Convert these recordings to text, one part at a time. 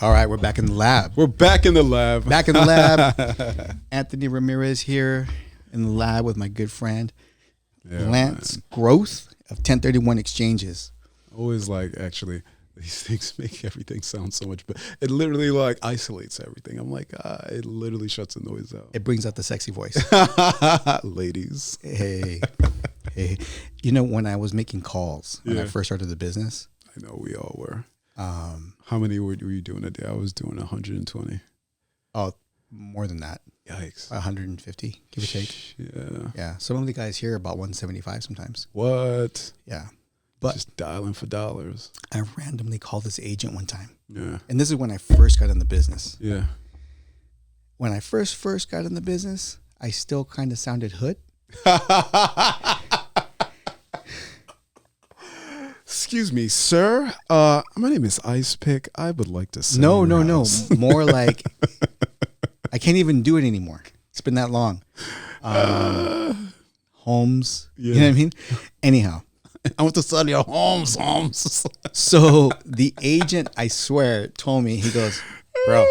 All right, we're back in the lab. We're back in the lab. Back in the lab. Anthony Ramirez here in the lab with my good friend Lance Growth of 1031 Exchanges. Always like, actually, these things make everything sound so much better. It literally like isolates everything. I'm like, it literally shuts the noise out. It brings out the sexy voice. Ladies. Hey. You know, when I was making calls when I first started the business. I know we all were. How many were you doing a day? I was doing 120. Oh, more than that. Yikes. 150, give or take. Yeah. Some of the guys here are about 175 sometimes. What? Yeah. But just dialing for dollars. I randomly called this agent one time. Yeah. And this is when I first got in the business. Yeah. When I first got in the business, I still kind of sounded hood. Excuse me, sir. My name is Ice Pick. I would like to say No. More like I can't even do it anymore. It's been that long. Homes. Yeah. You know what I mean? Anyhow. I want to sell your homes. So the agent, I swear, told me, he goes, bro,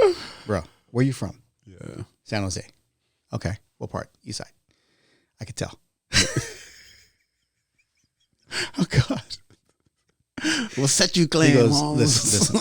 where you from? Yeah. San Jose. Okay. What part? East side. I could tell. Oh, God. We'll set you claim. He goes, listen.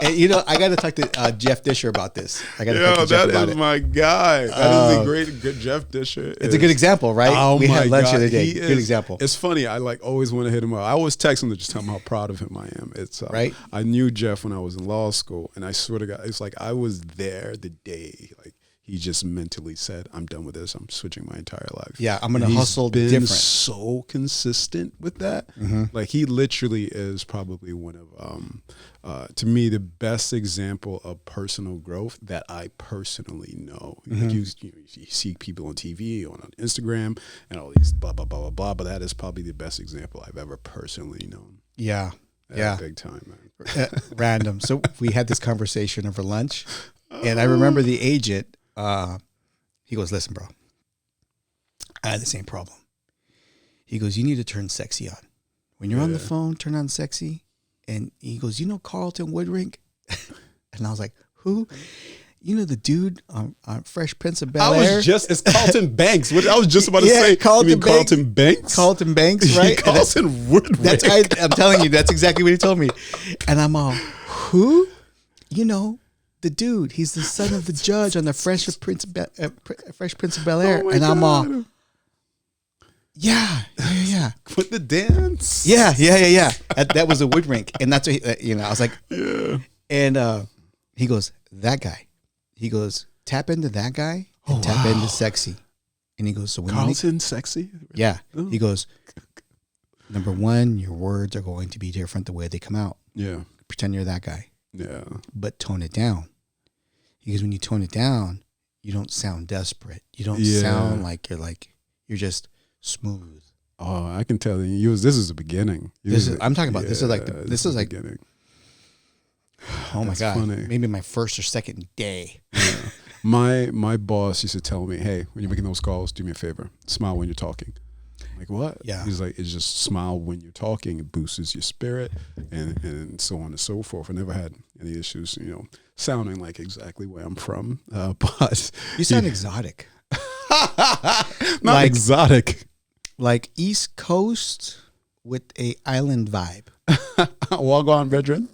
And, you know, I got to talk to Jeff Disher about this. I got to talk to Jeff about it. That is my guy. That is a good Jeff Disher. It's a good example, right? Oh, we had lunch the other day. Good example. It's funny. I like always want to hit him up. I always text him to just tell him how proud of him I am. It's right. I knew Jeff when I was in law school, and I swear to God, it's like I was there the day like he just mentally said, "I'm done with this. I'm switching my entire life." Yeah, I'm gonna hustle been different. So consistent with that. Mm-hmm. Like he literally is probably one of, to me, the best example of personal growth that I personally know. Mm-hmm. Like you see people on TV, on Instagram, and all these blah blah blah blah blah. But that is probably the best example I've ever personally known. Yeah, big time, man. Random. So we had this conversation over lunch, and I remember the agent. He goes, listen, bro, I had the same problem. He goes, you need to turn sexy on. When you're on the phone, turn on sexy. And he goes, you know Carlton Woodring? And I was like, who? You know the dude on Fresh Prince of Bel-Air? It's Carlton Banks. What I was just about to say. Carlton Banks? Carlton Banks, right? Carlton Woodring. I'm telling you, that's exactly what he told me. And I'm all, who? You know, the dude, he's the son of the judge on the Fresh Prince of Bel-Air. Oh, and I'm all, yeah. With the dance. Yeah. That was a wood rink. And that's what I was like, yeah. And he goes, that guy. He goes, tap into that guy and tap into sexy. And he goes, so when Carlton sexy? Yeah. Oh. He goes, number one, your words are going to be different the way they come out. Yeah. Pretend you're that guy. Yeah. But tone it down. Because when you tone it down, you don't sound desperate. You don't sound like you're just smooth. Oh, I can tell you. This is the beginning. I'm talking about this is like the beginning. Oh my God. Funny. Maybe my first or second day. Yeah. My boss used to tell me, hey, when you're making those calls, do me a favor. Smile when you're talking. I'm like, what? Yeah. He's like, it's just smile when you're talking. It boosts your spirit and so on and so forth. I never had any issues, sounding like exactly where I'm from. But you sound exotic. Not exotic. Like East Coast with a island vibe. Walk on, brethren.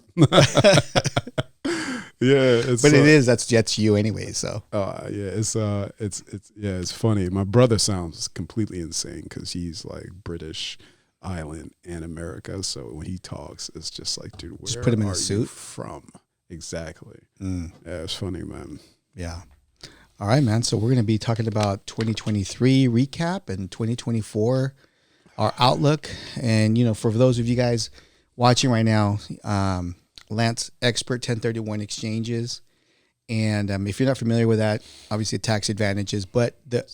Yeah, that's you anyway. So it's funny. My brother sounds completely insane because he's like British island and America. So when he talks, it's just like, dude, where just put him in a suit from? Exactly. Yeah, it's funny, man. Yeah. All right, man. So we're going to be talking about 2023 recap and 2024, our outlook. And, for those of you guys watching right now, Lance, expert 1031 exchanges. And if you're not familiar with that, obviously tax advantages, but the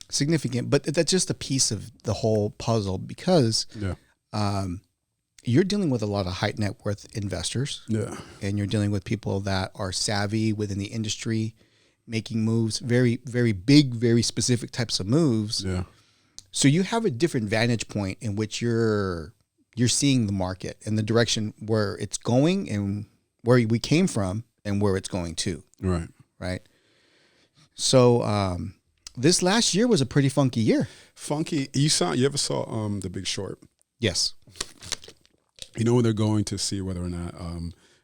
significant, but that's just a piece of the whole puzzle because you're dealing with a lot of high net worth investors. Yeah. And you're dealing with people that are savvy within the industry, making moves, very, very big, very specific types of moves. Yeah. So you have a different vantage point in which you're seeing the market and the direction where it's going and where we came from and where it's going to. Right. Right. So this last year was a pretty funky year. Funky. You ever saw The Big Short? Yes. You know when they're going to see whether or not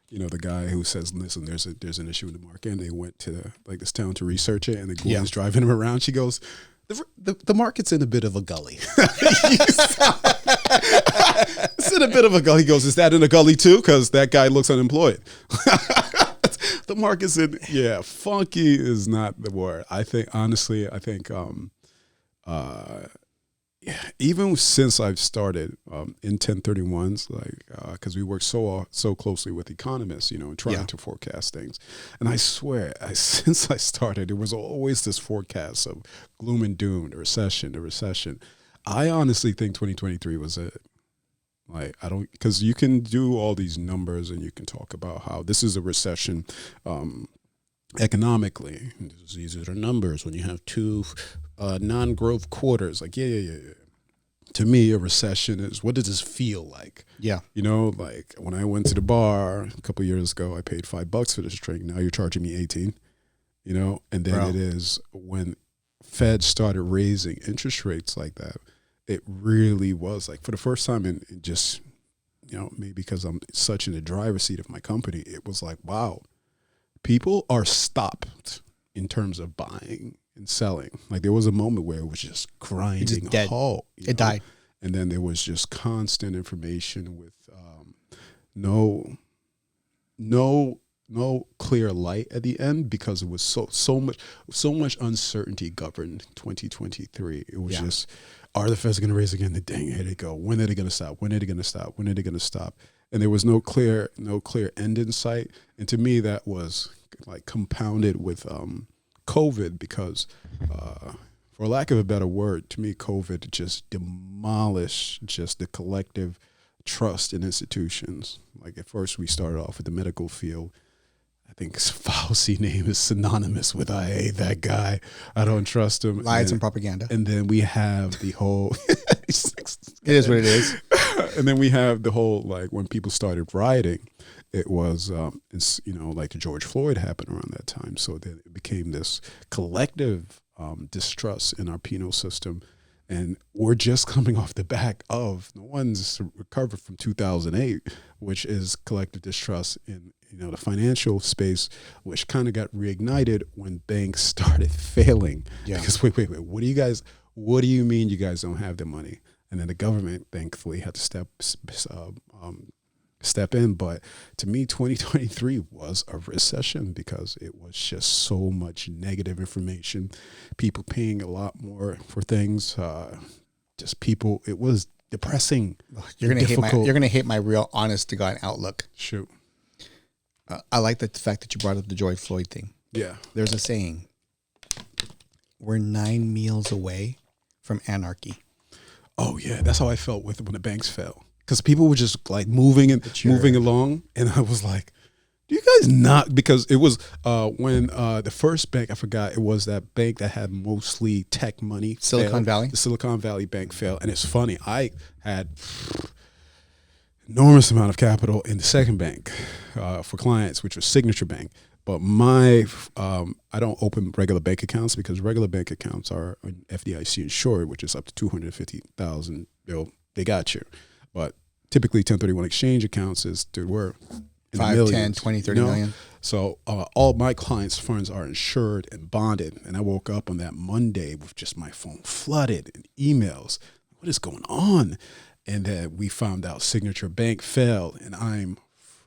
the guy who says, listen, there's an issue in the market, and they went to this town to research it, and the woman's driving him around. She goes, the market's in a bit of a gully. It's in a bit of a gully. He goes, is that in a gully too? Because that guy looks unemployed. The market's in, funky is not the word. I think, honestly, even since I've started in 1031s, because we work so closely with economists, and trying to forecast things. And I swear, since I started, there was always this forecast of gloom and doom, the recession. I honestly think 2023 was it. Because you can do all these numbers and you can talk about how this is a recession economically. These are the numbers when you have two non-growth quarters. To me, a recession is, what does this feel like? Yeah. When I went to the bar a couple of years ago, I paid $5 for this drink. Now you're charging me 18. And then it is when Fed started raising interest rates like that. It really was for the first time in just, maybe because I'm such in the driver's seat of my company, it was wow, people are stopped in terms of buying and selling. There was a moment where it was just grinding, it's just dead. Halt. It died. And then there was just constant information with no clear light at the end, because it was so much uncertainty governed 2023. It was just, are the Feds going to raise again? Dang, here they go. When are they going to stop? When are they going to stop? When are they going to stop? And there was no clear end in sight. And to me, that was compounded with COVID, because for lack of a better word, to me, COVID just demolished just the collective trust in institutions. At first, we started off with the medical field. I think Fauci name is synonymous with, I hate that guy. I don't trust him. Lies and propaganda. And then we have the whole... It is what it is. And then we have the whole, when people started rioting, it was, the George Floyd happened around that time. So then it became this collective distrust in our penal system. And we're just coming off the back of the ones recovered from 2008, which is collective distrust in the financial space, which kind of got reignited when banks started failing. Yeah. Because wait, what do you mean you guys don't have the money? And then the government, thankfully, had to step in. But to me, 2023 was a recession, because it was just so much negative information, people paying a lot more for things, it was depressing. You're gonna hate my real honest to God outlook. Shoot. I like the fact that you brought up the George Floyd thing. Yeah. There's a saying, we're 9 meals away from anarchy. Oh yeah, that's how I felt when the banks fell, because people were just moving along, and I was like, "Do you guys not?" Because it was when the first bank, I forgot, it was that bank that had mostly tech money, Silicon Valley. The Silicon Valley Bank failed, and it's funny. I had enormous amount of capital in the second bank for clients, which was Signature Bank. But I don't open regular bank accounts, because regular bank accounts are FDIC insured, which is up to $250,000. They got you. But typically 1031 exchange accounts were 5, 10, 20, 30 million. So all my clients' funds are insured and bonded. And I woke up on that Monday with just my phone flooded in emails. What is going on? And then we found out Signature Bank failed, and I'm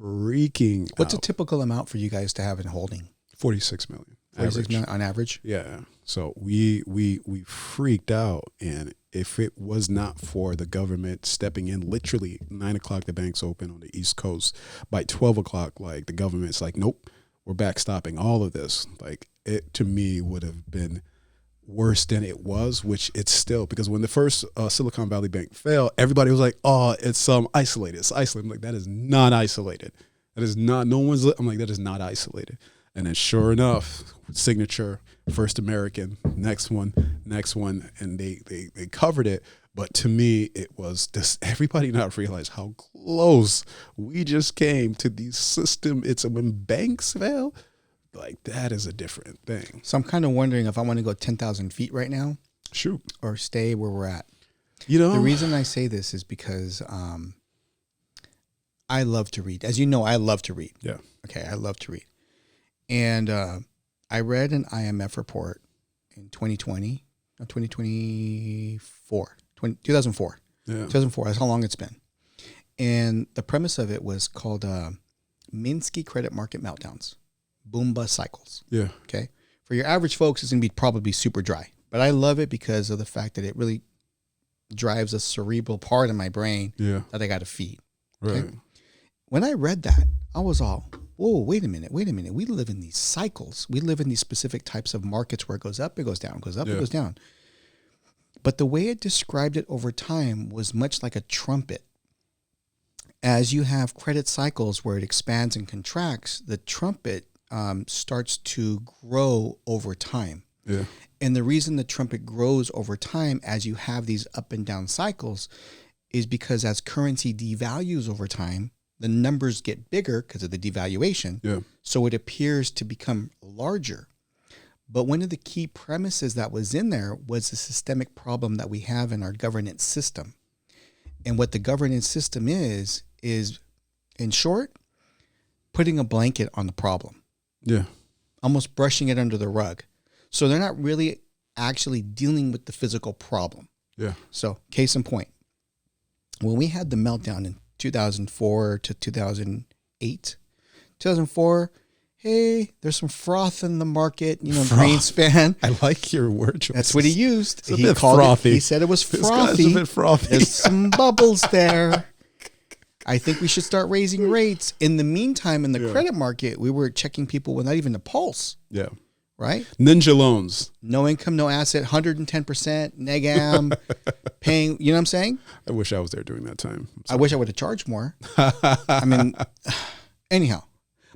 freaking out. What's a typical amount for you guys to have in holding? 46 million. 46 million on average? Yeah. So we freaked out, and if it was not for the government stepping in, literally 9 o'clock the bank's open on the East Coast. By 12 o'clock, the government's like, nope, we're backstopping all of this. It to me would have been worse than it was, which it's still, because when the first Silicon Valley Bank failed, everybody was like, oh, it's isolated. It's isolated. I'm like, that is not isolated. That is not, I'm like, that is not isolated. And then sure enough, Signature, First American, next one, and they covered it. But to me, it was this. Everybody not realize how close we just came to the system. It's when banks fail, like that is a different thing. So I'm kind of wondering if I want to go 10,000 feet right now. Shoot. Or stay where we're at. You know, the reason I say this is because I love to read. As you know, I love to read. Yeah. Okay, I love to read. And I read an IMF report in 2020, 2004. Yeah. 2004, that's how long it's been. And the premise of it was called Minsky Credit Market Meltdowns, boom bust cycles. Yeah. Okay. For your average folks, it's going to be probably super dry. But I love it because of the fact that it really drives a cerebral part of my brain that I got to feed. Right. Okay? When I read that, I was all, whoa, wait a minute. We live in these cycles. We live in these specific types of markets where it goes up, it goes down, goes up, it goes down. But the way it described it over time was much like a trumpet. As you have credit cycles where it expands and contracts, the trumpet starts to grow over time. Yeah. And the reason the trumpet grows over time as you have these up and down cycles is because as currency devalues over time, the numbers get bigger because of the devaluation. Yeah. So it appears to become larger. But one of the key premises that was in there was the systemic problem that we have in our governance system. And what the governance system is in short, putting a blanket on the problem. Yeah. Almost brushing it under the rug. So they're not really actually dealing with the physical problem. Yeah. So case in point, when we had the meltdown in 2004 to 2008, 2004, hey, there's some froth in the market, Greenspan. I like your word choice. That's what he used. It's a bit frothy. He said it was frothy. This guy's a bit frothy. There's some bubbles there. I think we should start raising rates. In the meantime, in the credit market, we were checking people without even a pulse. Yeah. Right? Ninja loans. No income, no asset, 110%, neg am, paying, you know what I'm saying? I wish I was there during that time. I wish I would have charged more. I mean, anyhow,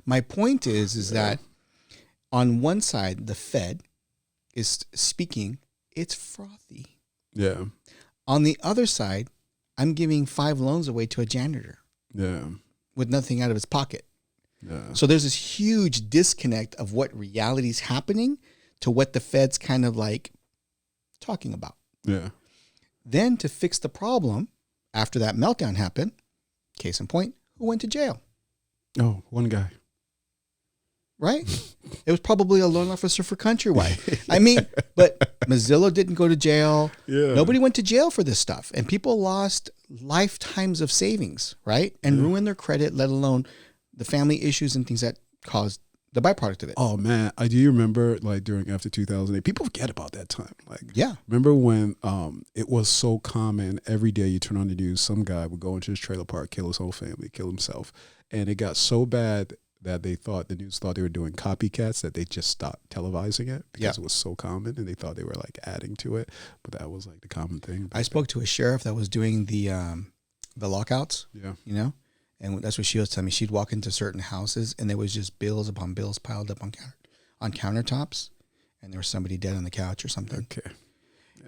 my point is that on one side, the Fed is speaking, it's frothy. Yeah. On the other side, I'm giving 5 loans away to a janitor. Yeah. With nothing out of his pocket. Yeah. So there's this huge disconnect of what reality is happening to what the Fed's kind of like talking about. Yeah. Then to fix the problem, after that meltdown happened, case in point, who went to jail? Oh, one guy. Right? It was probably a loan officer for Countrywide. I mean, but Mozilla didn't go to jail. Yeah. Nobody went to jail for this stuff. And people lost lifetimes of savings, right? And ruined their credit, let alone the family issues and things that caused the byproduct of it. Oh man, I do remember like during after 2008, people forget about that time. Like, remember when it was so common every day you turn on the news, some guy would go into his trailer park, kill his whole family, kill himself, and it got so bad that the news thought they were doing copycats, that they just stopped televising it because it was so common, and they thought they were like adding to it, but that was like the common thing. I spoke to a sheriff that was doing the lockouts. Yeah. And that's what she was telling me. She'd walk into certain houses and there was just bills upon bills piled up on countertops, and there was somebody dead on the couch or something. Okay.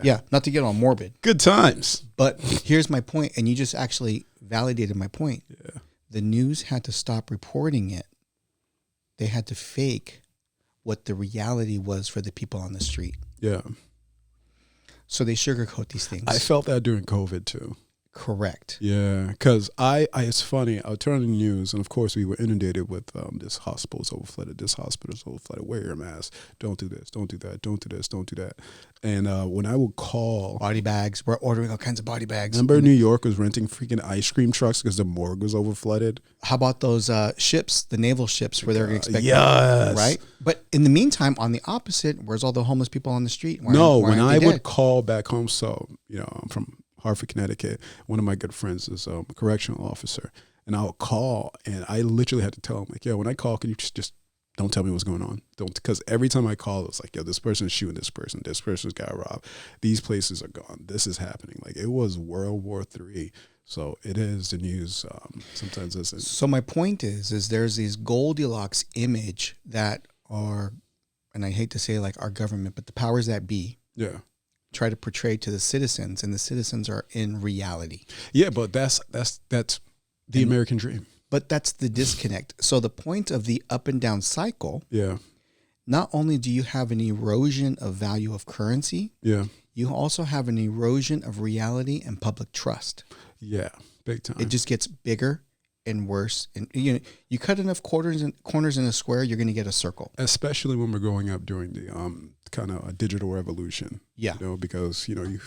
Yeah, not to get all morbid. Good times. But here's my point, and you just actually validated my point. Yeah. The news had to stop reporting it. They had to fake what the reality was for the people on the street. Yeah. So they sugarcoat these things. I felt that during COVID too. Correct. Yeah, because it's funny. I would turn on the news, and of course, we were inundated with this hospital's overflooded. This hospital's overflooded. Wear your mask. Don't do this. Don't do that. Don't do this. Don't do that. And when I would call, body bags. We're ordering all kinds of body bags. Remember, New York was renting freaking ice cream trucks because the morgue was overflooded. How about those ships, the naval ships, where they're expecting, right? But in the meantime, on the opposite, where's all the homeless people on the street? When I would call back home, so I'm from Hartford, Connecticut. One of my good friends is a correctional officer, and I would call, and I literally had to tell him, like, when I call, can you just don't tell me what's going on? Don't, because every time I call, it's like, this person's shooting this person's got robbed, these places are gone, this is happening. Like, it was World War III. So it is the news. Sometimes isn't. So my point is there's these Goldilocks image that are, and I hate to say like our government, but the powers that be, try to portray to the citizens, and the citizens are in reality. Yeah, but that's the American dream. But that's the disconnect. So the point of the up and down cycle, Yeah. not only do you have an erosion of value of currency, Yeah. you also have an erosion of reality and public trust. Yeah. Big time. It just gets bigger and worse. And you cut enough corners in a square, you're going to get a circle. Especially when we're growing up during the kind of a digital revolution. Yeah. Because you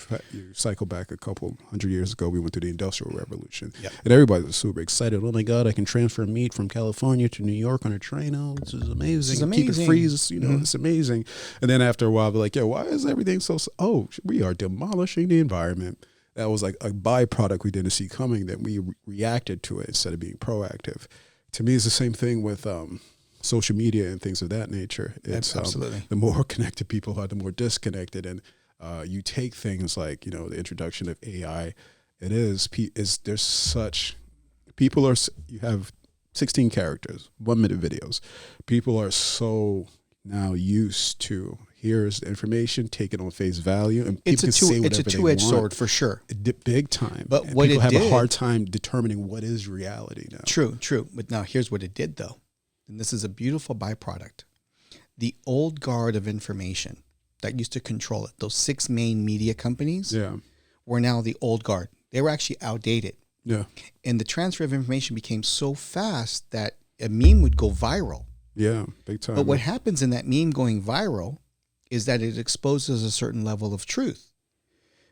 cycle back a couple hundred years ago, we went through the Industrial Revolution. Yeah. And everybody was super excited. Oh my God, I can transfer meat from California to New York on a train. Oh, this is amazing. This is amazing. Keep it freeze. It's amazing. And then after a while, they're like, yeah, why is everything so? Oh, we are demolishing the environment. That was like a byproduct we didn't see coming, that we reacted to it instead of being proactive. To me, it's the same thing with social media and things of that nature. It's absolutely. The more connected people are, the more disconnected. And you take things like, the introduction of AI. There's such, you have 16 characters, 1 minute videos. People are so now used to, here's the information, take it on face value, and people can say whatever they want. It's a two-edged sword for sure. Big time. But and what people it have did, a hard time determining what is reality now. True. But now here's what it did though. And this is a beautiful byproduct. The old guard of information that used to control it, those 6 main media companies, were now the old guard. They were actually outdated. Yeah. And the transfer of information became so fast that a meme would go viral. Yeah, big time. But what happens in that meme going viral is that it exposes a certain level of truth,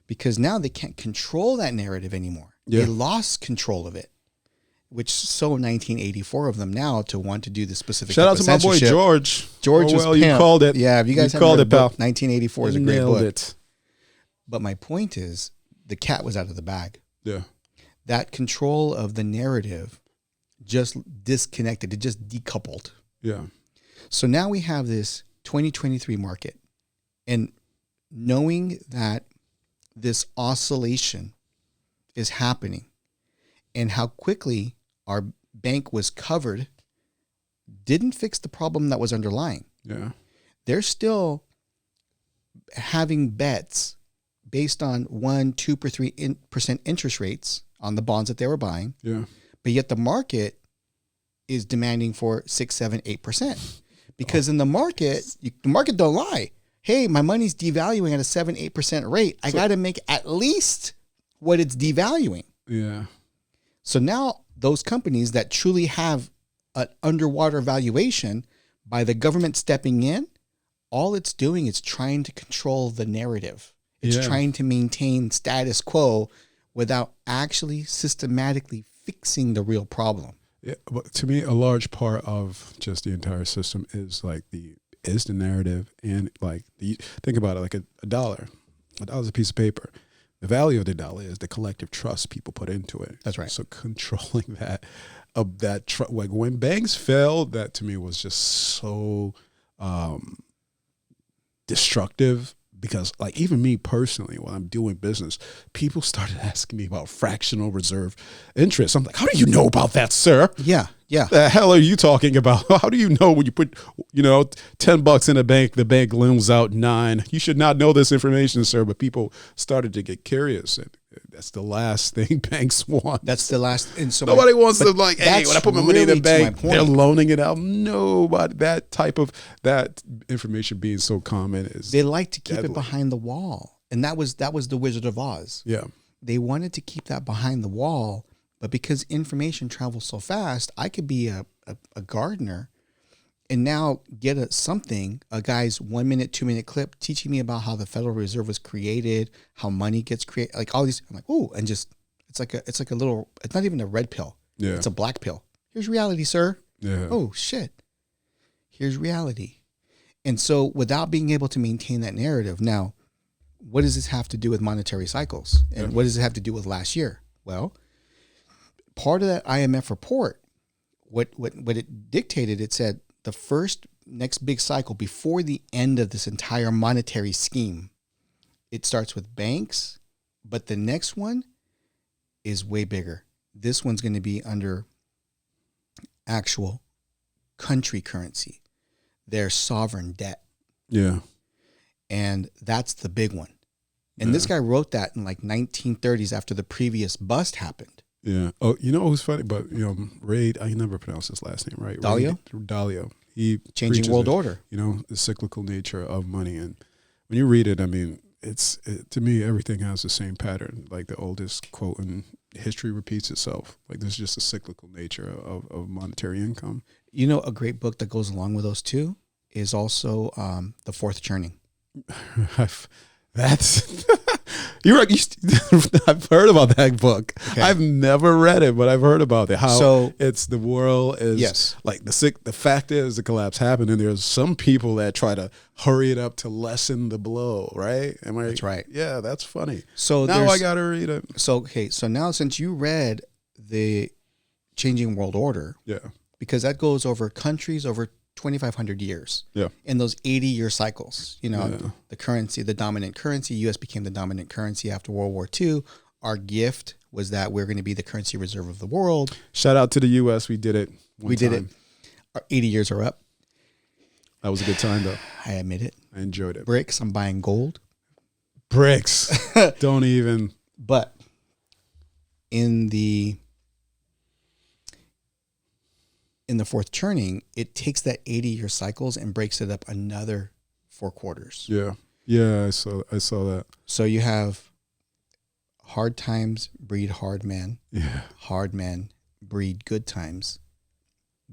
because now they can't control that narrative anymore. Yeah. They lost control of it, which so 1984 of them now to want to do the specific. Shout out to my boy George. George was you called it. Yeah, if you guys called it, pal. 1984 is a great book. It. But my point is, the cat was out of the bag. Yeah. That control of the narrative just disconnected. It just decoupled. Yeah. So now we have this 2023 market, and knowing that this oscillation is happening and how quickly our bank was covered didn't fix the problem that was underlying. Yeah. They're still having bets based on 1%, 2%, 3% interest rates on the bonds that they were buying. Yeah. But yet the market is demanding for 6, 7, 8%. Because in the market don't lie. Hey, my money's devaluing at a 7, 8% rate. I got to make at least what it's devaluing. Yeah. So now those companies that truly have an underwater valuation, by the government stepping in, all it's doing is trying to control the narrative. It's trying to maintain status quo without actually systematically fixing the real problem. Yeah, but to me, a large part of just the entire system is the narrative, and think about it, like a dollar. A dollar's a piece of paper. The value of the dollar is the collective trust people put into it. That's right. So controlling that trust, like when banks failed, that to me was just so destructive. Because even me personally, when I'm doing business, people started asking me about fractional reserve interest. I'm like, how do you know about that, sir? Yeah. The hell are you talking about? How do you know when you put, $10 in a bank, the bank loans out 9? You should not know this information, sir. But people started to get curious, and that's the last thing banks want. That's the last. And so nobody wants to hey, when I put my money in the bank, they're loaning it out. Nobody. That information being so common is they like to keep deadly. It behind the wall, and that was the Wizard of Oz. Yeah, they wanted to keep that behind the wall, but because information travels so fast, I could be a gardener and now get a guy's 1 minute, 2 minute clip teaching me about how the Federal Reserve was created, how money gets created, like all these. I'm like, ooh, and just it's like a little. It's not even a red pill. Yeah, it's a black pill. Here's reality, sir. Yeah. Oh shit. Here's reality. And so, without being able to maintain that narrative, now, what does this have to do with monetary cycles, and what does it have to do with last year? Well, part of that IMF report, what it dictated, it said the next big cycle before the end of this entire monetary scheme, it starts with banks, but the next one is way bigger. This one's going to be under actual country currency, their sovereign debt. Yeah. And that's the big one. And this guy wrote that in like 1930s after the previous bust happened. Yeah. Oh, you know who's funny? But Ray, I never pronounce his last name right. Dalio. Dalio. He Changing world order. The cyclical nature of money, and when you read it, I mean, to me, everything has the same pattern. Like the oldest quote in history repeats itself. Like there's just a cyclical nature of monetary income. You know, a great book that goes along with those two is also The Fourth Churning. That's you're right. I've heard about that book. Okay. I've never read it, but I've heard about it. How it's the world is like the fact is the collapse happened, and there's some people that try to hurry it up to lessen the blow. Right? That's right. Yeah, that's funny. So now I gotta read it. So now since you read the Changing World Order, because that goes over countries over 2,500 years. Yeah. In those 80-year cycles, the currency, the dominant currency, U.S. became the dominant currency after World War II. Our gift was that we're going to be the currency reserve of the world. Shout out to the U.S. We did it. We did it. Our 80 years are up. That was a good time, though. I admit it. I enjoyed it. Bricks. I'm buying gold. Bricks. Don't even. But in the fourth churning, it takes that 80-year cycles and breaks it up another 4 quarters. Yeah. Yeah, I saw that. So you have hard times breed hard men. Yeah. Hard men breed good times.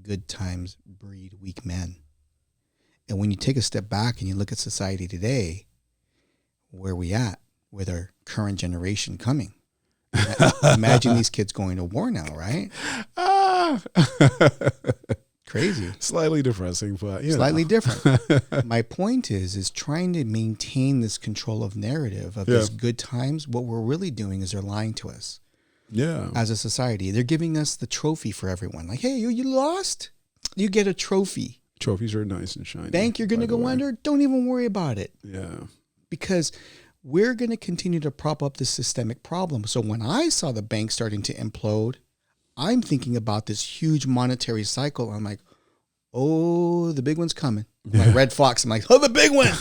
Good times breed weak men. And when you take a step back and you look at society today, where we at with our current generation coming? Imagine these kids going to war now, right? Crazy. Slightly depressing, but slightly different. My point is trying to maintain this control of narrative of this good times. What we're really doing is they're lying to us. Yeah. As a society, they're giving us the trophy for everyone. Like, hey, you lost, you get a trophy. Trophies are nice and shiny. Bank, you're going to go under. Don't even worry about it. Yeah. Because we're going to continue to prop up this systemic problem. So when I saw the bank starting to implode, I'm thinking about this huge monetary cycle. I'm like, oh, the big one's coming. My red fox. I'm like, oh, the big one.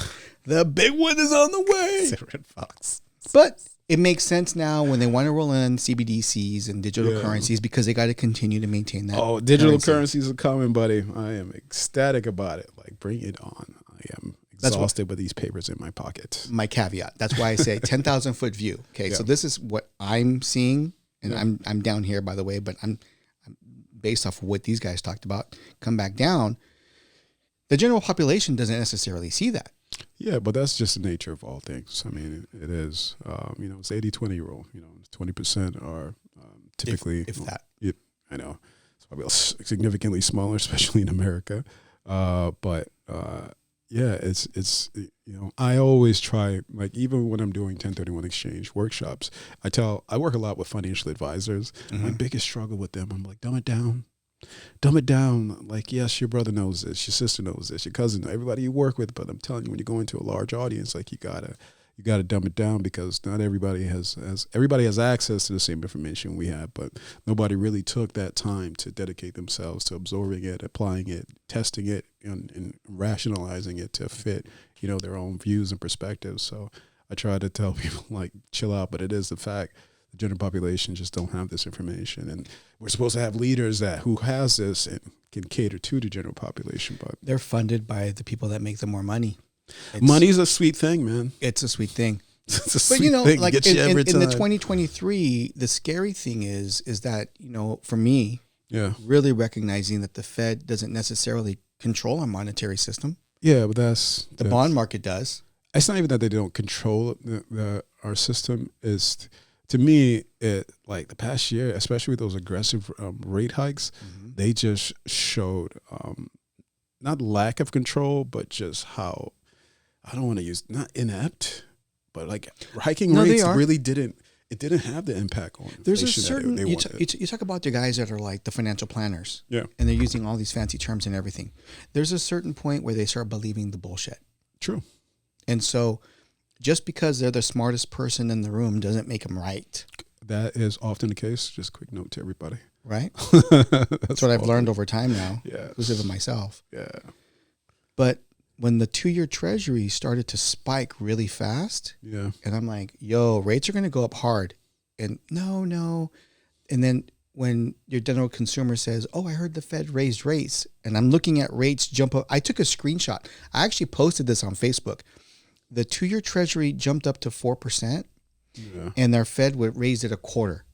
The big one is on the way. Red fox. But it makes sense now when they want to roll in CBDCs and digital currencies because they got to continue to maintain that. Oh, digital currencies are coming, buddy. I am ecstatic about it. Like, bring it on. I am exhausted with these papers in my pocket. My caveat. That's why I say 10,000 foot view. Okay, so this is what I'm seeing. And I'm down here, by the way, but I'm based off of what these guys talked about. Come back down. The general population doesn't necessarily see that. Yeah, but that's just the nature of all things. I mean, it is. It's 80-20 rule. 20% are typically if that. I know it's probably significantly smaller, especially in America. It's I always try, like, even when I'm doing 1031 exchange workshops, I work a lot with financial advisors. My biggest struggle with them, I'm like, dumb it down. Like, yes, your brother knows this, your sister knows this, your cousin, everybody you work with. But I'm telling you, when you go into a large audience, like, you gotta dumb it down, because not everybody has access to the same information we have, but nobody really took that time to dedicate themselves to absorbing it, applying it, testing it, and rationalizing it to fit, their own views and perspectives. So I try to tell people, like, chill out, but it is the fact the general population just don't have this information, and we're supposed to have leaders who has this and can cater to the general population, but they're funded by the people that make the more money. Money's a sweet thing, man. It's a sweet thing. It's a sweet thing. Like in the 2023, the scary thing is that, for me, really recognizing that the Fed doesn't necessarily control our monetary system. Yeah, but the bond market does. It's not even that they don't control our system. Is, to me, like the past year, especially with those aggressive rate hikes, they just showed not lack of control, but just how, I don't want to use, not inept, but like hiking rates really didn't have the impact on There's a certain, you talk about the guys that are like the financial planners, and they're using all these fancy terms and everything. There's a certain point where they start believing the bullshit. True. And so just because they're the smartest person in the room doesn't make them right. That is often the case. Just a quick note to everybody. Right? That's what I've learned over time now, inclusive of myself. Yeah. But when the 2-year treasury started to spike really fast, Yeah. and I'm like, yo, rates are going to go up hard. And no. And then when your general consumer says, oh, I heard the Fed raised rates, and I'm looking at rates jump up. I took a screenshot. I actually posted this on Facebook. The 2-year treasury jumped up to 4%, and their Fed would raise it a quarter.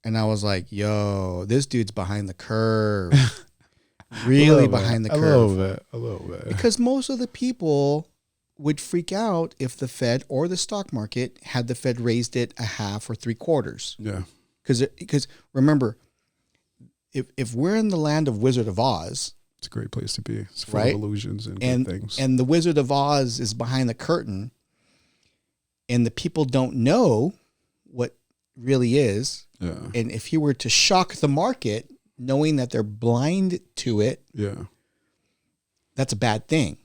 And I was like, yo, this dude's behind the curve. Really behind the curve. A little bit. Because most of the people would freak out if the Fed or the stock market had the Fed raised it a half or 3/4. Yeah. Because remember, if we're in the land of Wizard of Oz, it's a great place to be. It's full right? of illusions and good things. And the Wizard of Oz is behind the curtain, and the people don't know what really is. Yeah. And if he were to shock the market, knowing that they're blind to it, Yeah. that's a bad thing,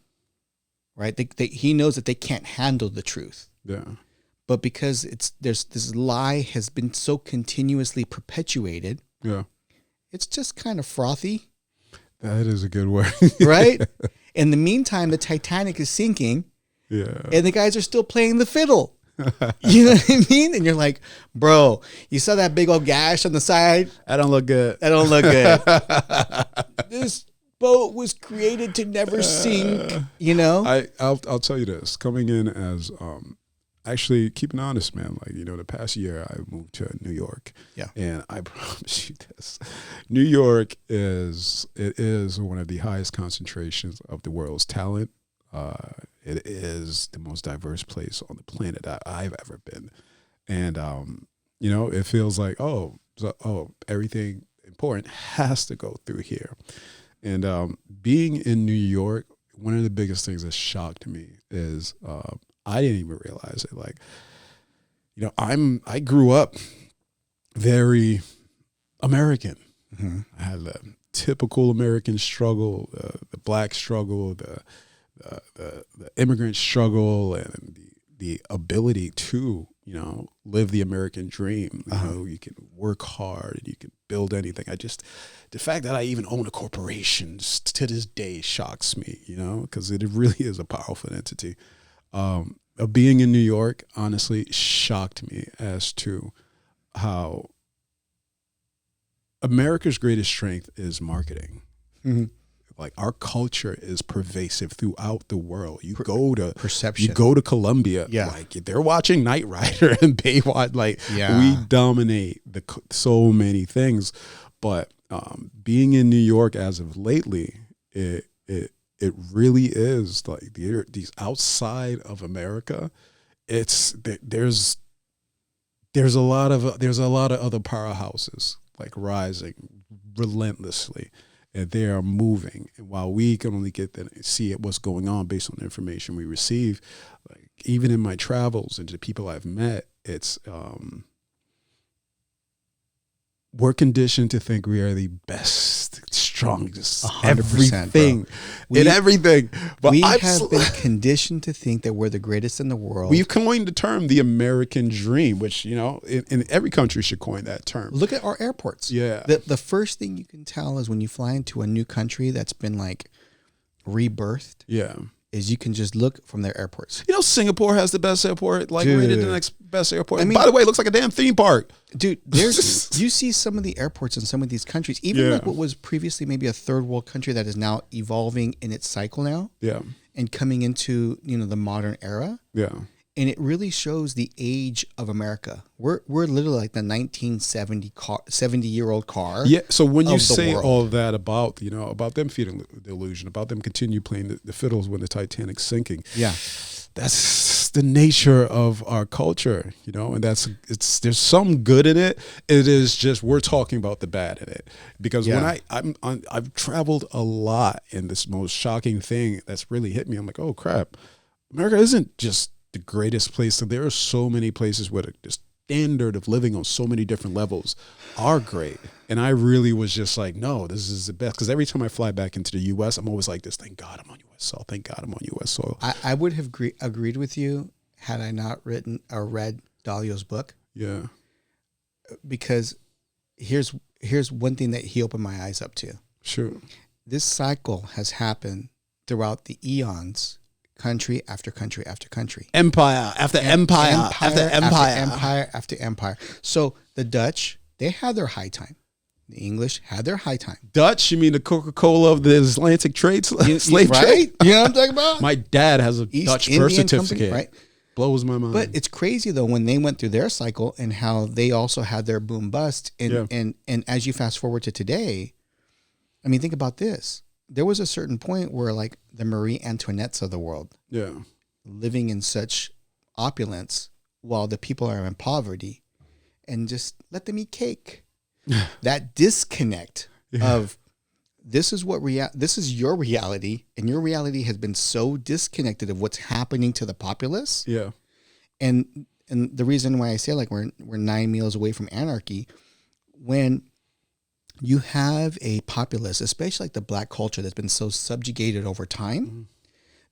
right? He knows that they can't handle the truth. Yeah. But because there's this lie has been so continuously perpetuated, Yeah. it's just kind of frothy, That is a good word. right? In the meantime, the Titanic is sinking, Yeah. and the guys are still playing the fiddle. You know what I mean? And you're like, bro, you saw that big old gash on the side? That don't look good. That don't look good. This boat was created to never sink, you know? I'll tell you this. Coming in as actually keeping honest, man. Like, the past year I moved to New York. Yeah. And I promise you this. New York is one of the highest concentrations of the world's talent. It is the most diverse place on the planet that I've ever been. And it feels like, everything important has to go through here. And being in New York, one of the biggest things that shocked me is I didn't even realize it. Like, I grew up very American. Mm-hmm. I had the typical American struggle, the black struggle, the immigrant struggle, and the ability to live the American dream. You can work hard and you can build anything. The fact that I even own a corporation to this day shocks me, because it really is a powerful entity. Being in New York honestly shocked me as to how America's greatest strength is marketing. Mm-hmm. Like, our culture is pervasive throughout the world. You go to perception. You go to Colombia, like they're watching Knight Rider and Baywatch. Like, we dominate so many things. But being in New York as of lately, it really is like these outside of America. There's a lot of other powerhouses like rising relentlessly. And they are moving. And while we can only see what's going on based on the information we receive, like, even in my travels and the people I've met, it's we're conditioned to think we are the best, strongest, 100%, everything, everything. But we have been conditioned to think that we're the greatest in the world. We've coined the term the American dream, which, in every country should coin that term. Look at our airports. Yeah. The first thing you can tell is when you fly into a new country that's been like rebirthed. Yeah. Is you can just look from their airports. Singapore has the best airport, rated the next best airport. By the way, it looks like a damn theme park. Dude, you see some of the airports in some of these countries, even like what was previously maybe a third world country that is now evolving in its cycle now. Yeah. And coming into, the modern era. Yeah. And it really shows the age of America. We're literally like the 1970 70-year-old car. Yeah. So when you say all of that about about them feeding the illusion, about them continue playing the fiddles when the Titanic's sinking. Yeah. That's the nature of our culture, and there's some good in it. It is just we're talking about the bad in it, because when I've traveled a lot, and this most shocking thing that's really hit me, I'm like, oh crap, America isn't just the greatest place. There are so many places where the standard of living on so many different levels are great. And I really was just like, no, this is the best. Because every time I fly back into the U.S., I'm always like this, thank God I'm on U.S. soil. Thank God I'm on U.S. soil. I would have agreed with you had I not written or read Dalio's book. Yeah. Because here's one thing that he opened my eyes up to. Sure. This cycle has happened throughout the eons, country after country after country. Empire after empire after empire. Empire after empire. So the Dutch, they had their high time. The English had their high time. Dutch, you mean the Coca-Cola of the Atlantic trade slave right? trade? You know what I'm talking about? My dad has a East Dutch Indian birth certificate. Company, right? Blows my mind. But it's crazy though when they went through their cycle and how they also had their boom bust. And as you fast forward to today, I mean, think about this. There was a certain point where like the Marie Antoinettes of the world, living in such opulence while the people are in poverty, and just let them eat cake. That disconnect of this is this is your reality, and your reality has been so disconnected of what's happening to the populace. Yeah. And the reason why I say like we're 9 meals away from anarchy, when you have a populace, especially like the black culture that's been so subjugated over time,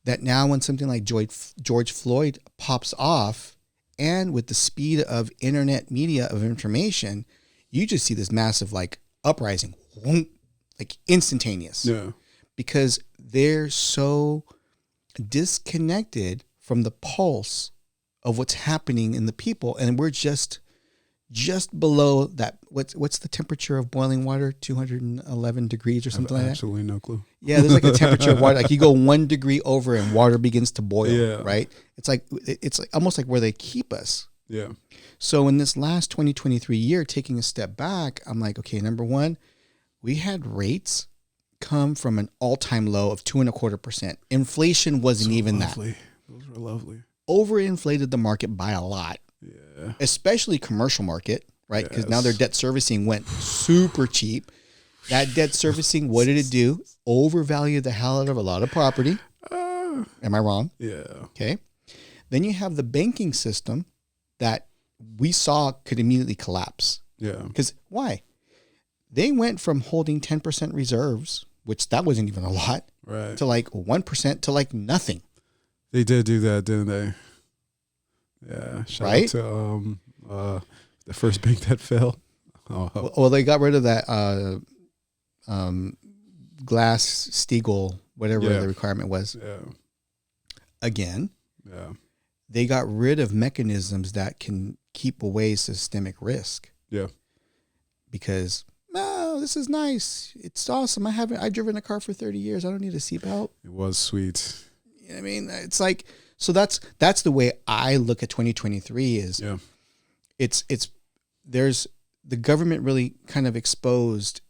that now when something like George Floyd pops off, and with the speed of internet media of information, you just see this massive like uprising, like instantaneous. Yeah. Because they're so disconnected from the pulse of what's happening in the people, and we're just below that. What's the temperature of boiling water? 211 degrees or something like that? Absolutely no clue. Yeah, there's like a temperature of water. Like you go 1 degree over and water begins to boil. Yeah. Right? It's like almost like where they keep us. Yeah. So in this last 2023 year, taking a step back, I'm like, okay, number one, we had rates come from an all-time low of 2.25%. Inflation wasn't even lovely. that. Those were lovely. Overinflated the market by a lot. Yeah. Especially commercial market, right? Because now their debt servicing went super cheap. That debt servicing, what did it do? Overvalued the hell out of a lot of property. Am I wrong? Yeah. Okay. Then you have the banking system that we saw could immediately collapse. Yeah. Because why? They went from holding 10% reserves, which that wasn't even a lot, right, to like 1% to like nothing. They did do that, didn't they? Yeah. Shout out to the first bank that fell. Oh. Well, they got rid of that Glass-Steagall, whatever the requirement was. Yeah. Again. Yeah. They got rid of mechanisms that can keep away systemic risk. Yeah. Because, no, this is nice. It's awesome. I've driven a car for 30 years. I don't need a seatbelt. It was sweet. You know what I mean? It's like, so that's the way I look at 2023 is there's the government really kind of exposed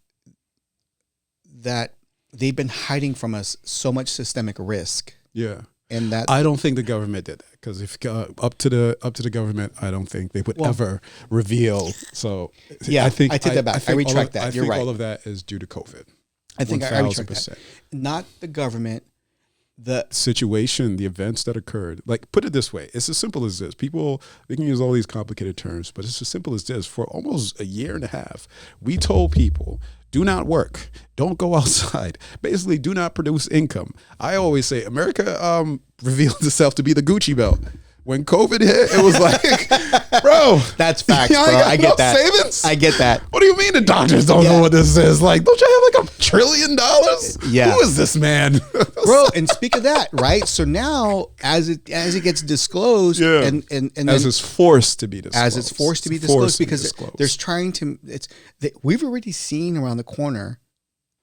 that they've been hiding from us so much systemic risk. Yeah. And that I don't think the government did that, because if up to the government, I don't think they would ever reveal. So yeah, I take that back. I retract that. You're right. All of that is due to COVID. I think I retract that. Not the government. The situation, the events that occurred. Like, put it this way, it's as simple as this. People, they can use all these complicated terms, but it's as simple as this. For almost a year and a half, we told people, do not work, don't go outside, basically do not produce income. I always say America revealed itself to be the Gucci belt. When COVID hit, it was like, bro, that's facts, bro. I get that. Savings? I get that. What do you mean the doctors don't know what this is? Like, don't you have like $1 trillion? Yeah. Who is this man? Bro, and speak of that, right? So now as it gets disclosed and as it's forced to be disclosed. As it's forced to be disclosed because there's trying to we've already seen around the corner.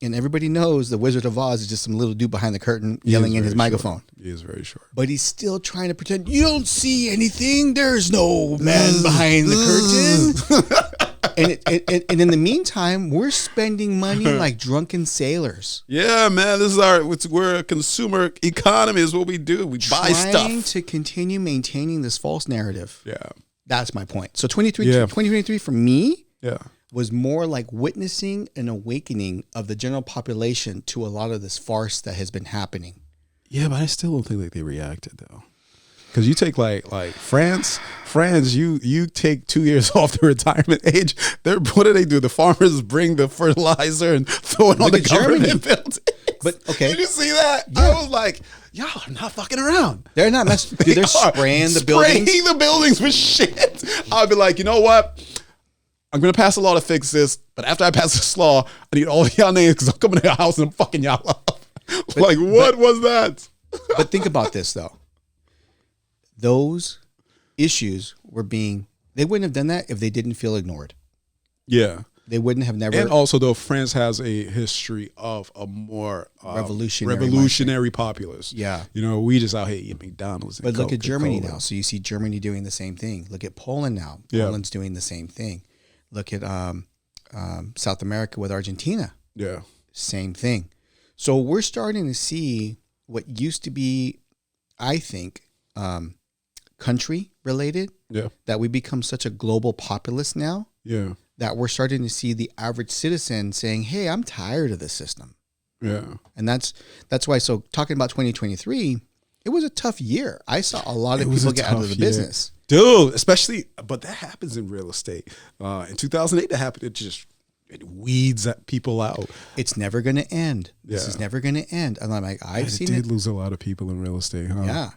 And everybody knows the Wizard of Oz is just some little dude behind the curtain yelling in his microphone. He is very short. But he's still trying to pretend, you don't see anything. There's no man behind the curtain. and in the meantime, we're spending money like drunken sailors. Yeah, man. We're a consumer economy is what we do. We buy stuff. Trying to continue maintaining this false narrative. Yeah. That's my point. So 2023 for me. Yeah. Was more like witnessing an awakening of the general population to a lot of this farce that has been happening. Yeah, but I still don't think like they reacted though. Because you take like France, you take 2 years off the retirement age. What do they do? The farmers bring the fertilizer and throw it on the government buildings. But okay, did you see that? Yeah. I was like, y'all are not fucking around. They're not messing. They're spraying the buildings. Spraying the buildings with shit. I'll be like, you know what? I'm going to pass a law to fix this, but after I pass this law, I need all of y'all names because I'm coming to your house and I'm fucking y'all up. Like, what was that? But think about this though. Those issues they wouldn't have done that if they didn't feel ignored. Yeah. They wouldn't have never. And also, though, France has a history of a more revolutionary populace. Yeah. You know, we just out here eating McDonald's. And But look at Germany Coca-Cola. now. So you see Germany doing the same thing. Look at Poland now. Yeah. Poland's doing the same thing. Look at South America with Argentina. Yeah. Same thing. So we're starting to see what used to be, I think, country related. Yeah. That we become such a global populace now. Yeah. That we're starting to see the average citizen saying, "Hey, I'm tired of this system." Yeah. And that's why. So talking about 2023, it was a tough year. I saw a lot of people get out of the business. Dude, especially, but that happens in real estate. In 2008, that happened. It weeds people out. It's never going to end. This Yeah. is never going to end. And I'm like, I've seen It it. did lose a lot of people in real estate, huh? Yeah.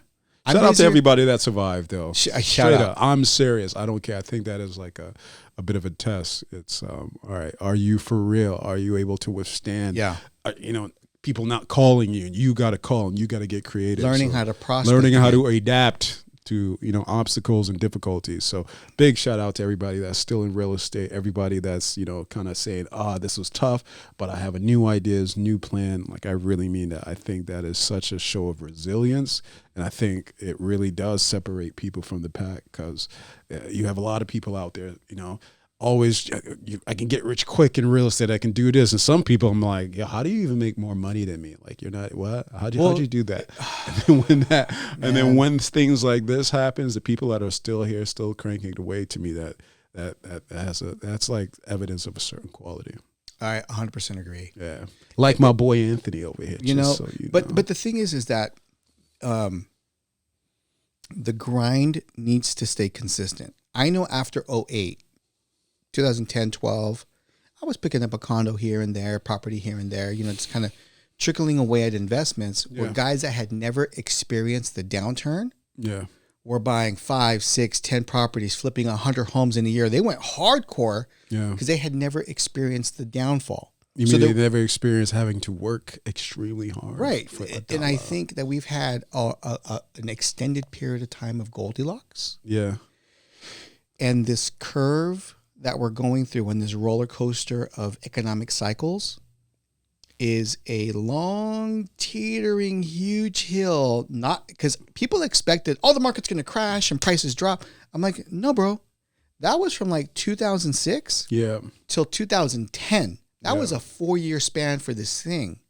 Shout out to everybody that survived, though. Shout Straight out. up. I'm serious. I don't care. I think that is like a bit of a test. It's all right. Are you for real? Are you able to withstand? Yeah. People not calling you, and you got to call, and you got to get creative. Learning how to prospect. learning how to adapt to obstacles and difficulties. So big shout out to everybody that's still in real estate. Everybody that's kind of saying, this was tough, but I have a new ideas, new plan. Like, I really mean that. I think that is such a show of resilience. And I think it really does separate people from the pack, because you have a lot of people out there, always, I can get rich quick in real estate. I can do this. And some people, I'm like, how do you even make more money than me? Like, you're not, what? How'd you do that? And then when things like this happens, the people that are still here, still cranking away, to me, that's like evidence of a certain quality. I 100% agree. Yeah. Like my boy Anthony over here. But the thing is that the grind needs to stay consistent. I know after 2008, 2010, 12, I was picking up a condo here and there, property here and there, just kind of trickling away at investments. Were guys that had never experienced the downturn. Yeah. Were buying 5, 6, 10 properties, flipping 100 homes in a year. They went hardcore because they had never experienced the downfall. You mean they never experienced having to work extremely hard? Right. And I think that we've had an extended period of time of Goldilocks. Yeah. And this curve that we're going through in this roller coaster of economic cycles is a long, teetering, huge hill. Not because people expected, the market's going to crash and prices drop. I'm like, no, bro. That was from like 2006 till 2010. That was a 4-year span for this thing.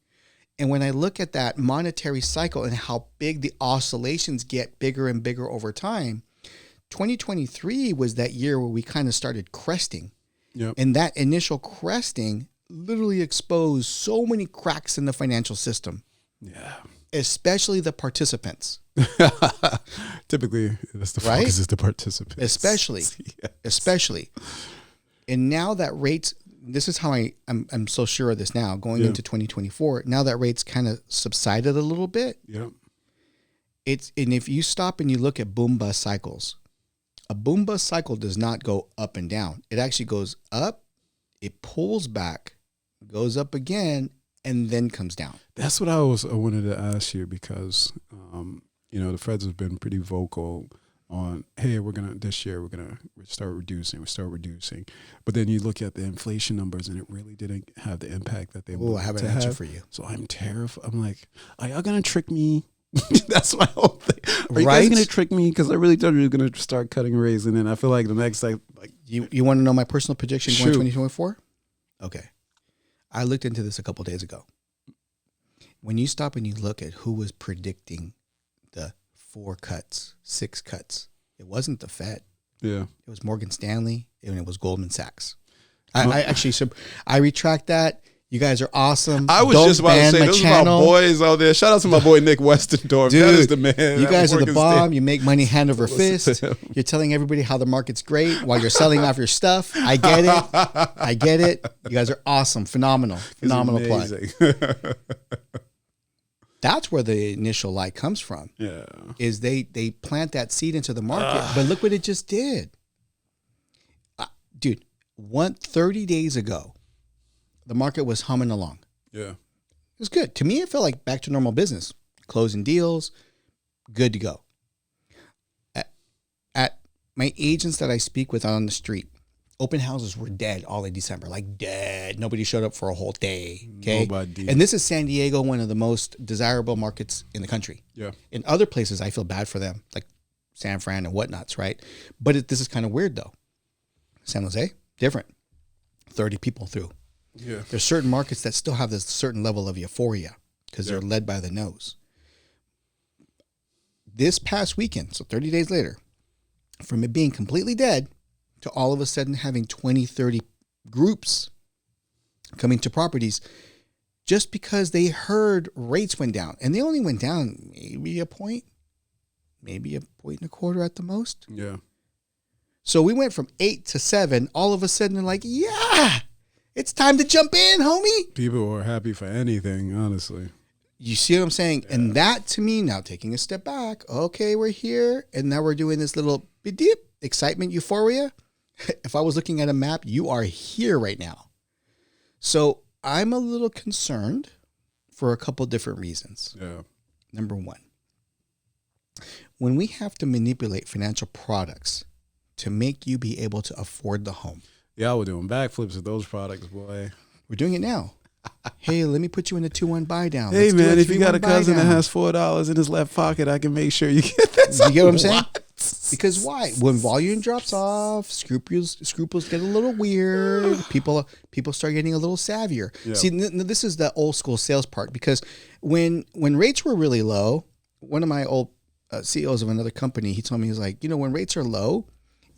And when I look at that monetary cycle and how big the oscillations get bigger and bigger over time, 2023 was that year where we kind of started cresting. Yep. And that initial cresting literally exposed so many cracks in the financial system. Yeah. Especially the participants. Typically, that's the focus is the participants. Especially. And now that rates, this is how I'm so sure of this now, going into 2024, now that rates kind of subsided a little bit. Yeah. And if you stop and you look at boom bust cycles, a boom bust cycle does not go up and down. It actually goes up, it pulls back, goes up again, and then comes down. That's what I wanted to ask you, because the Feds have been pretty vocal on, hey, this year we're gonna start reducing. But then you look at the inflation numbers, and it really didn't have the impact that they wanted. I have an answer for you. So I'm terrified. I'm like, are y'all gonna trick me? That's my whole thing. Are you guys gonna trick me? Because I really thought you were gonna start cutting rates, and then I feel like the next you want to know my personal prediction going 2024? Okay, I looked into this a couple of days ago. When you stop and you look at who was predicting the 4 cuts, 6 cuts, it wasn't the Fed. Yeah, it was Morgan Stanley, and it was Goldman Sachs. I retract that. You guys are awesome. I was just about to say, those are my boys out there. Shout out to my boy Nick Westendorf. Dude, that is the man. You guys are the bomb. You make money hand over fist. You're telling everybody how the market's great while you're selling off your stuff. I get it. You guys are awesome. Phenomenal play. That's where the initial light comes from. Yeah. Is they plant that seed into the market. But look what it just did. Dude, 30 days ago, the market was humming along. Yeah. It was good. To me, it felt like back to normal business. Closing deals, good to go. At my agents that I speak with on the street, open houses were dead all in December, like dead. Nobody showed up for a whole day. Okay. Nobody. And this is San Diego, one of the most desirable markets in the country. Yeah. In other places, I feel bad for them, like San Fran and whatnots, right? But this is kind of weird though. San Jose, different. 30 people through. Yeah. There's certain markets that still have this certain level of euphoria because they're led by the nose. This past weekend, so 30 days later, from it being completely dead to all of a sudden having 20, 30 groups coming to properties just because they heard rates went down. And they only went down maybe a point, maybe a point and a quarter at the most. Yeah. So we went from 8 to 7. All of a sudden, they're like, yeah, it's time to jump in, homie. People were happy for anything, honestly. You see what I'm saying? Yeah. And that to me, now taking a step back, okay, we're here. And now we're doing this little dip, excitement, euphoria. If I was looking at a map, you are here right now. So I'm a little concerned for a couple different reasons. Yeah. Number one, when we have to manipulate financial products to make you be able to afford the home. Yeah, we're doing backflips with those products, boy. We're doing it now. Hey, let me put you in a 2-1 buy down. Hey, man, if you got a cousin that has $4 in his left pocket, I can make sure you get that. You get what I'm saying? Because why? When volume drops off, scruples get a little weird. People start getting a little savvier. Yeah. See, this is the old school sales part. Because when rates were really low, one of my old CEOs of another company, he told me, he's like, when rates are low,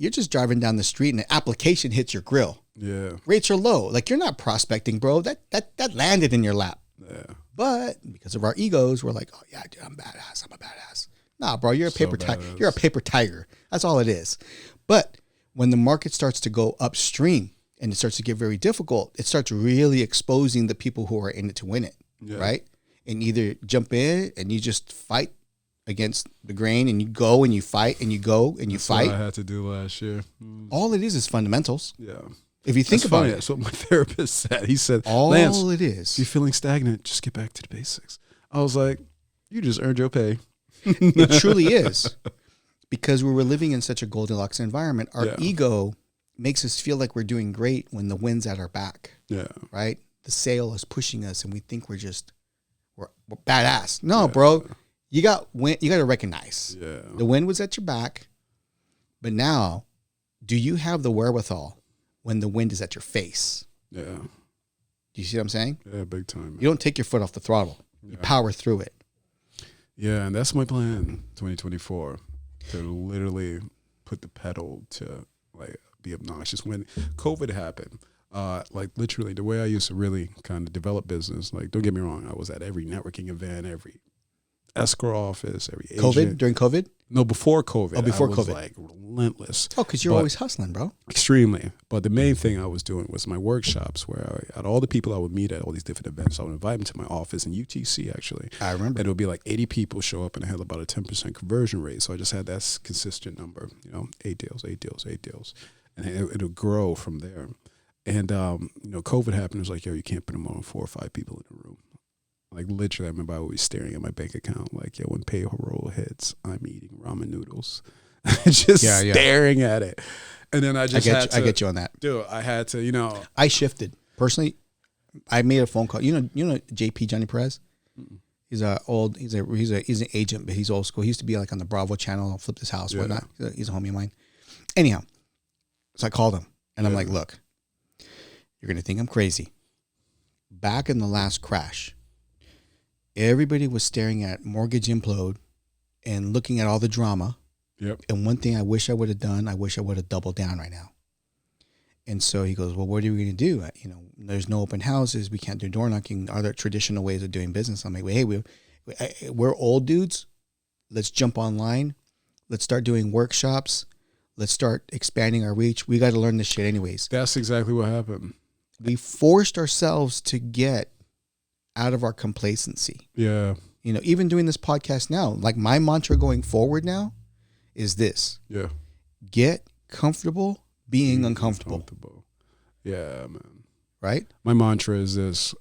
you're just driving down the street and an application hits your grill. Yeah. Rates are low. Like, you're not prospecting, bro. That landed in your lap. Yeah. But because of our egos, we're like, oh yeah, dude, I'm badass. I'm a badass. Nah, bro, you're a paper tiger. You're a paper tiger. That's all it is. But when the market starts to go upstream and it starts to get very difficult, it starts really exposing the people who are in it to win it. Yeah. Right? And either jump in and you just fight against the grain and you go and you fight and you go and you fight. That's what I had to do last year. All it is fundamentals. Yeah. If you think about it. That's what my therapist said. He said, all Lance, it is. if you're feeling stagnant, just get back to the basics. I was like, you just earned your pay. It truly is. Because we were living in such a Goldilocks environment, our ego makes us feel like we're doing great when the wind's at our back. Yeah. Right? The sail is pushing us and we think we're badass. No, bro. You got to recognize. Yeah. The wind was at your back. But now, do you have the wherewithal when the wind is at your face? Yeah. Do you see what I'm saying? Yeah, big time. Man. You don't take your foot off the throttle. Yeah. You power through it. Yeah, and that's my plan, 2024, to literally put the pedal to be obnoxious. When COVID happened, literally the way I used to really kind of develop business, don't get me wrong, I was at every networking event, every escrow office, every agent. During COVID? No, before COVID. Oh, before I was COVID. Relentless. Oh, because you're always hustling, bro. Extremely. But the main thing I was doing was my workshops where out of all the people I would meet at all these different events, I would invite them to my office in UTC, actually. I remember. And it would be 80 people show up and I had about a 10% conversion rate. So I just had that consistent number, 8 deals. And it would grow from there. And, COVID happened. It was like, yo, you can't put more than 4 or 5 people in a room. Literally, I remember I was staring at my bank account when payroll hits, I'm eating ramen noodles. Just staring at it. And then I get you on that. Dude, I had to, I shifted. Personally, I made a phone call. You know JP, Johnny Perez? Mm-mm. He's an agent, but he's old school. He used to be on the Bravo channel, Flip This House, whatnot. He's a homie of mine. Anyhow, so I called him and I'm like, look, you're going to think I'm crazy. Back in the last crash, everybody was staring at mortgage implode and looking at all the drama. Yep. And one thing I wish I would have done, I wish I would have doubled down right now. And so he goes, well, what are we going to do? There's no open houses. We can't do door knocking. Are there traditional ways of doing business? I'm like, hey, we're old dudes. Let's jump online. Let's start doing workshops. Let's start expanding our reach. We got to learn this shit anyways. That's exactly what happened. We forced ourselves to get out of our complacency. Yeah. Even doing this podcast now, my mantra going forward now is this. Yeah. Get comfortable being uncomfortable. Yeah, man. right? My mantra is this: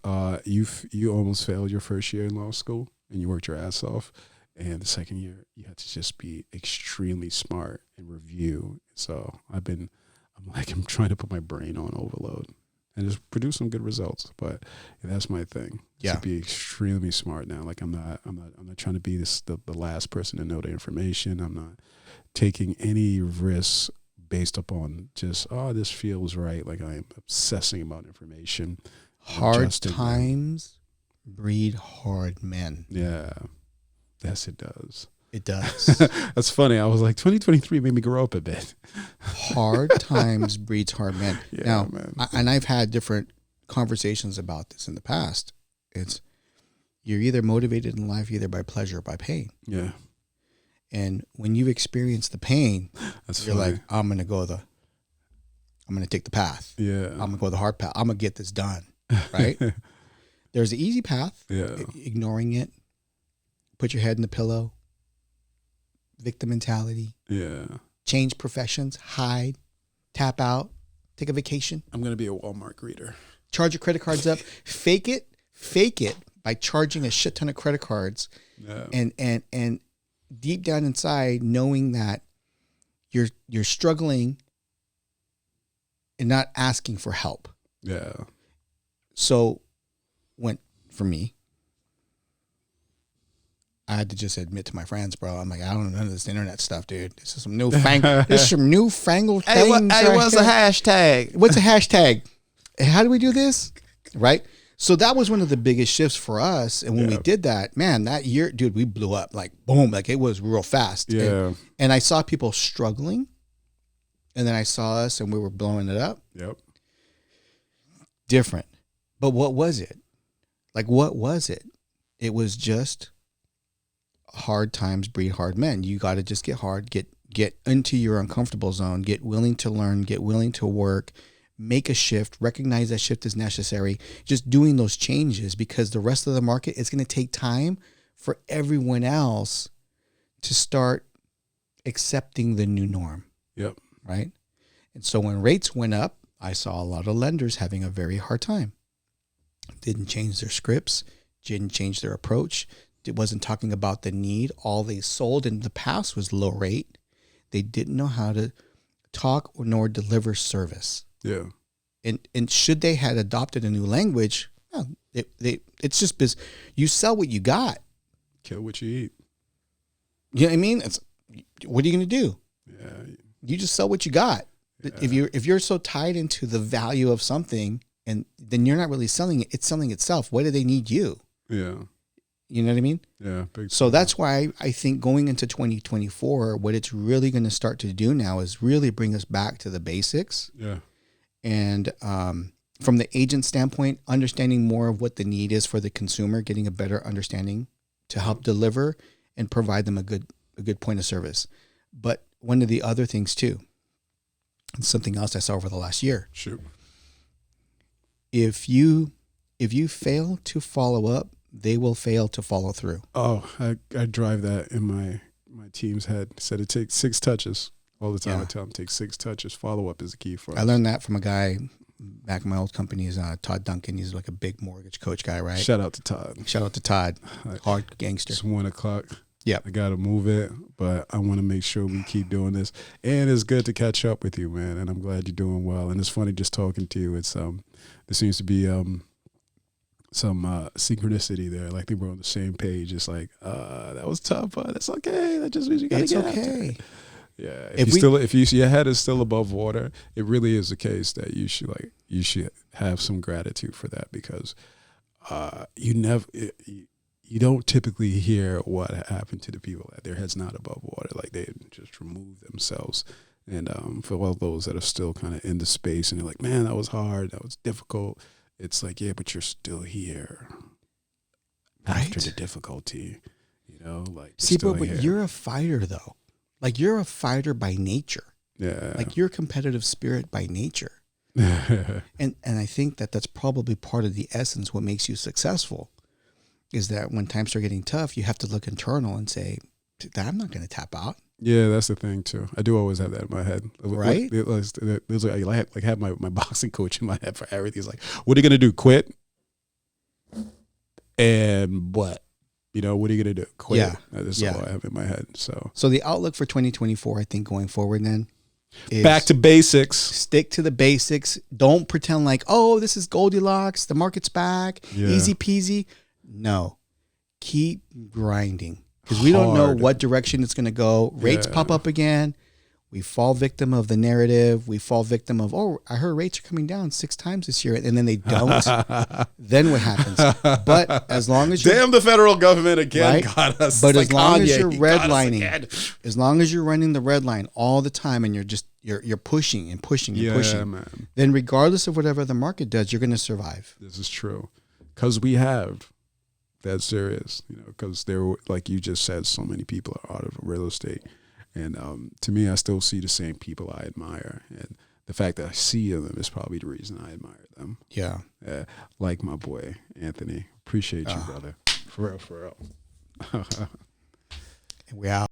you almost failed your first year in law school, and you worked your ass off. And the second year, you had to just be extremely smart and review. So I'm trying to put my brain on overload and just produce some good results. But that's my thing. Yeah. To be extremely smart now. Like I'm not trying to be the last person to know the information. I'm not taking any risks based upon just, this feels right. Like I am obsessing about information. Hard times breed hard men. Yeah. Yes, it does. It does. That's funny. I was like, 2023 made me grow up a bit. Hard times breeds hard men. Yeah, now, man. And I've had different conversations about this in the past. It's you're either motivated in life either by pleasure or by pain. Yeah. And when you've experienced the pain, you're funny. like, I'm going to take the path. Yeah. I'm going to go the hard path. I'm going to get this done. Right? There's the easy path. Yeah. Ignoring it. Put your head in the pillow. Victim mentality. Yeah. Change professions. Hide. Tap out. Take a vacation. I'm going to be a Walmart greeter. Charge your credit cards up. Fake it by charging a shit ton of credit cards. Yeah. And deep down inside, knowing that you're struggling and not asking for help. Yeah. So for me, I had to just admit to my friends, bro, I'm like, I don't know none of this internet stuff, dude. This is some newfangled thing. What's a hashtag? What's a hashtag? How do we do this? Right? So that was one of the biggest shifts for us. And when we did that, man, that year, dude, we blew up like boom, like it was real fast. Yeah. And I saw people struggling. And then I saw us and we were blowing it up. Yep. Different. But what was it? Like, what was it? It was just hard times breed hard men. You got to just get hard, get into your uncomfortable zone, get willing to learn, get willing to work, make a shift, recognize that shift is necessary. Just doing those changes, because the rest of the market is going to take time for everyone else to start accepting the new norm. Yep. Right. And so when rates went up, I saw a lot of lenders having a very hard time. Didn't change their scripts, didn't change their approach. It wasn't talking about the need. All they sold in the past was low rate. They didn't know how to talk nor deliver service. Yeah. And should they had adopted a new language, well, it's just business. You sell what you got. Kill what you eat. You know what I mean? What are you going to do? Yeah. You just sell what you got. Yeah. If you're so tied into the value of something, and then you're not really selling it, it's selling itself. Why do they need you? Yeah. You know what I mean? Yeah. So that's why I think going into 2024, what it's really going to start to do now is really bring us back to the basics. Yeah. And from the agent standpoint, understanding more of what the need is for the consumer, getting a better understanding to help deliver and provide them a good point of service. But one of the other things too, and something else I saw over the last year. Shoot. If you fail to follow up, they will fail to follow through. Oh, I drive that in my team's head. Said it takes 6 touches all the time. Yeah. I tell them take 6 touches. Follow up is the key for us. I learned that from a guy back in my old company. Is Todd Duncan. He's like a big mortgage coach guy, right? Shout out to Todd. Shout out to Todd, hard gangster. It's 1:00. Yeah, I got to move it, but I want to make sure we keep doing this. And it's good to catch up with you, man. And I'm glad you're doing well. And it's funny just talking to you. It's there seems to be some synchronicity there. Like, we're on the same page. It's like, that was tough, but it's okay. That just means you got to get okay. after it. Yeah. If your head is still above water, it really is the case that you should have some gratitude for that, because you don't typically hear what happened to the people that their head's not above water. Like, they just remove themselves. And for all those that are still kind of in the space and they're like, man, that was hard, that was difficult. It's like, yeah, but you're still here after the difficulty, like. See, but you're a fighter though. Like, you're a fighter by nature. Yeah. Like, you're a competitive spirit by nature. And I think that's probably part of the essence. What makes you successful is that when times are getting tough, you have to look internal and say, I'm not going to tap out. Yeah, that's the thing too. I do always have that in my head. Right? There's like have my boxing coach in my head for everything. He's like, "What are you gonna do? Quit? And what? You know, what are you gonna do? Quit?" Yeah. That's Yeah. all I have in my head. So So the outlook for 2024, I think, going forward, then, is back to basics. stick to the basics. Don't pretend like, oh, this is Goldilocks. The market's back. Yeah. Easy peasy. No, keep grinding because we don't know Hard. what direction it's going to go. Rates Yeah. pop up again. We fall victim of the narrative. We fall victim of, oh, I heard rates are coming down 6 times this year, and then they don't. Then what happens? But as long as you're, Damn, the federal government again Right? got us. but Like as long as Kanye, you're he got us redlining, again. as long as you're running the red line all the time, and you're pushing and pushing and Yeah, pushing, man, then regardless of whatever the market does, you're going to survive. this is true. Because we have. That's serious, you know, because there were, like you just said, so many people are out of real estate. And to me, I still see the same people I admire. And the fact that I see them is probably the reason I admire them. Yeah. Like my boy, Anthony. Appreciate you, brother. For real, for real. We out.